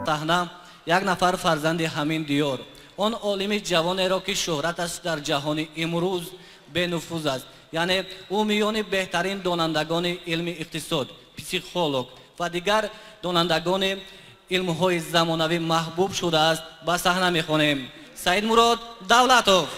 صحنه یک نفر فرزند همین دیار، آن عالم جوانی را که شهرتش در جهان امروز به نفوذ است، یعنی او میان بهترین دانندگان علم اقتصاد، پسیخولوگ و دیگر دانندگان علم‌های زمانوی محبوب شده است. به صحنه می‌خوانیم سعید مراد دولتوف.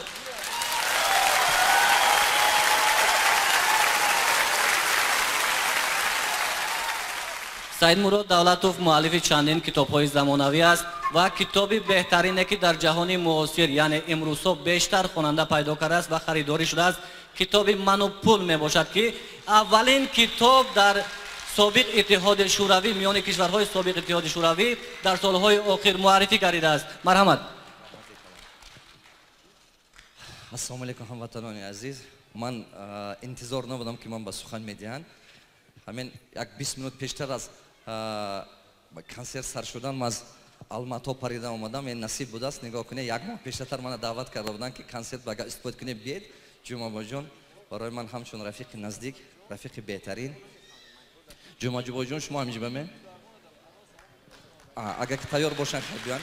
سعید مراد دولتوف مؤلف چندین کتاب‌های زمانوی است و کتابی بهترینه که در جهان معاصر یعنی امروزها بیشتر خواننده پیدا کرده است و خریداری شده است. کتاب من و پول میباشد که اولین کتاب در سابق اتحاد شوروی میان کشورهای سابق اتحاد شوروی در سالهای آخر معرفی گردیده است. مرحمت. السلام علیکم هموطنان عزیز. من انتظار نبودم که من به سخن میدهند. همین یک 20 минут پیشتر از کنسرت سر شدن من از الماتا پریده آمدم. این نصیب بود است. نگاه کنید یک ماه پیشتر من دعوت کرده بودن که کنسرت بگه استفاده کنید بیاید. جمعه جان برای من همچون رفیق نزدیک، رفیق بهترین. جمعه جان شما همینجا بمه اگر که تیار باشن خیلی بیان.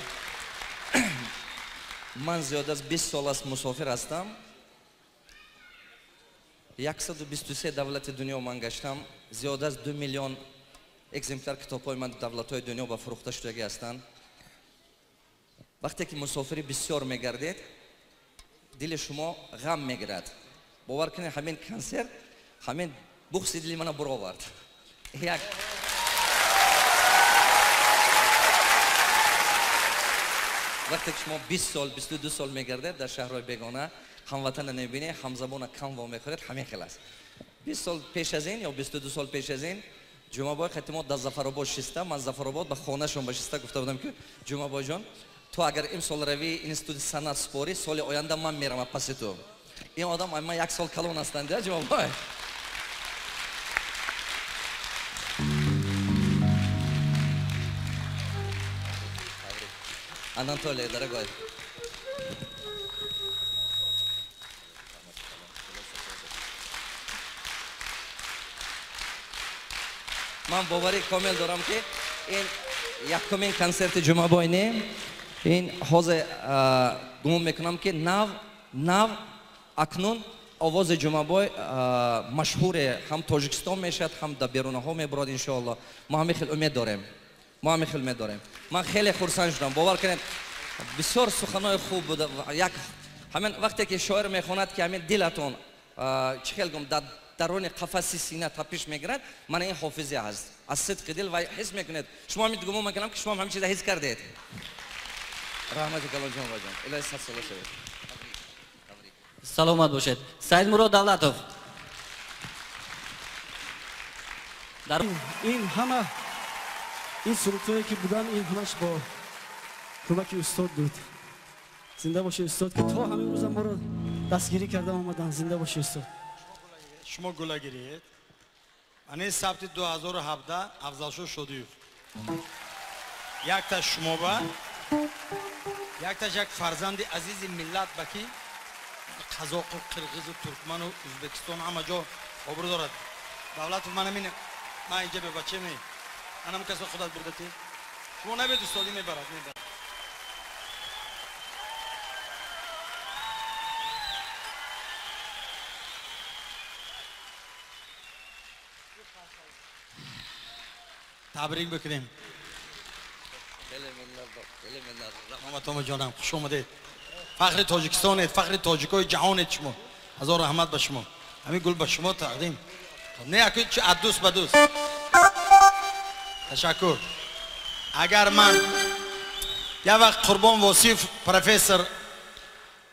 من زیاد از 20 سال است مسافر هستم. 123 دولت دنیا من گشتم. زیاد از 2 میلیون اگزمپلار کتاب‌های من دولت‌های دنیا با فروخته شدگی هستند. وقتی که مسافری بسیار میگردید دل شما غم میگیرد. باور کنید همین کنسرت همین بغض دل من برو آورد. یک وقتی که شما 20 سال 22 سال میگردید در شهرهای بیگانه هموطن نمیبینید، همزبان کم و میخورید، همین خیلی است. 20 سال پیش از این یا 22 سال پیش از این جمعه بای خدمات در ظفرآباد شسته. من ظفرآباد به خانه شون بشسته گفته بودم که جمعه بای جان تو اگر امسال روی اینستیتوت صنعت سپاری سال آینده من میرم پس تو. این آدم من 1 سال کلون هستند جمعه بای. Anatoly, дорогой. من باوری کامل دارم که این یکمین کنسرت جمعه باینه. این حاضر گمان میکنم که نو اکنون آواز جمعه بای مشهور هم تاجیکستان میشد هم در بیرون ها میبرد انشاءالله. ما همه خیلی امید داریم. من خیلی خرسند شدم. باور کنید بسیار سخنهای خوب بود. یک همین وقتی که شاعر میخواند که همین دلتون چه خیلی گم در درون قفس سینه تپش میگیرد، من این حافظه هست از صدق دل و حس میکنید. شما همین گمان میکنم که شما همین چیز حس کردید. رحمت کلان جان باجان الهی صد سال شوید. سلامت باشید. سعید مراد دولتوف. در این همه این سرودهایی که بودن این همش با کمک استاد بود. زنده باشه استاد که تا همین روز ما رو دستگیری کردن آمدن. زنده باشه استاد. شما گله گیرید. من سبت 2017 افضل شدیف. یک تا شما با یک تا یک فرزند عزیز ملت بکی قزاق و قرغیز و ترکمن و ازبکستان همه جا آبرو دارد. دولت من اینجا به بچه می انم کسا خودت بردتی شما نبید استادی میبرد. تبریک بکنیم. رحمت جانم خوش آمدید. فخر تاجیکستانید، فخر تاجیکای جهانید شما. هزار رحمت به شما. همین گل به شما تقدیم. نه اکی چه دوست به دوست. تشکر. اگر من یه وقت قربان وصیف پروفسور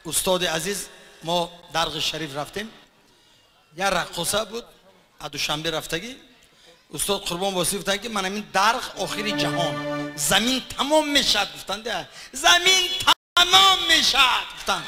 استاد عزیز ما درغ شریف رفتیم، یه رقصه بود دوشنبه رفتگی استاد قربان وصیف گفتن که من همین درغ آخری جهان زمین تمام میشد گفتن ده زمین تمام میشد گفتن